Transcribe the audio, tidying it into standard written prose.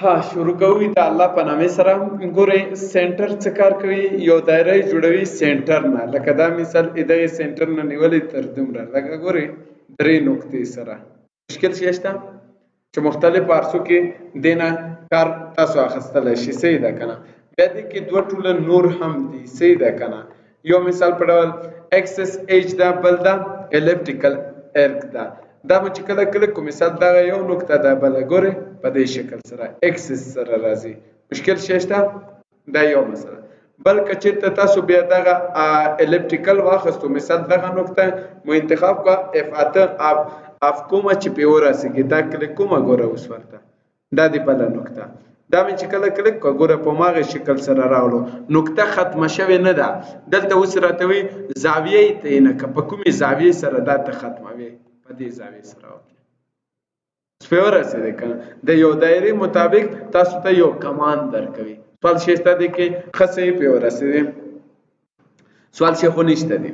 ها شروع کوي د الله په نامه سره. ګورئ سنټر څه کار کوي؟ یو دایره جوړوي سنټر نه، لکه دا مثال دغه سنټر نه نیولې تر دومره، لکه ګورئ درې نقطې سره. مشکل شته چې مختلف پارسو کې دینه کار تاسو اخیستلی شي، صحیح ده که نه؟ بیا دې کې دوه ټوله نور هم دي، صحیح ده که نه؟ یو مثال په ډول اکسس ایچ ده، بل ده الیپټیکل ارک ده. دا به چې کله کله کو مثال دغه یو نقطه ده، بله ګورئ په دې شکل سره اکسس سره راځي. مشکل شته؟ دا یو مسله. بل که چېرته تاسو بیا دغه الیپټیکل واخیستو، مثال دغه نقطه مو انتخاب کړه اف اته اف کومه چې پې ورسېږي، دا کلیک کومه ګوره اوس ورته دا دې بله نقطه. دا مې چې کله کلیک کړه ګوره په هماغې شکل سره راوړو، نقطه ختمه شوې نه ده. دلته اوس راته وایي زاویه یې تعینه کړه، په کومې زاویې سره دا ته ختموي؟ په دې زاویې سره. پې ورسېدی که نه؟ د یو دایرې مطابق تاسو ته یو کمان درکوي. سوال شته دی کې ښه صحیح پې ورسېدی؟ سوال شی خو نشته دی.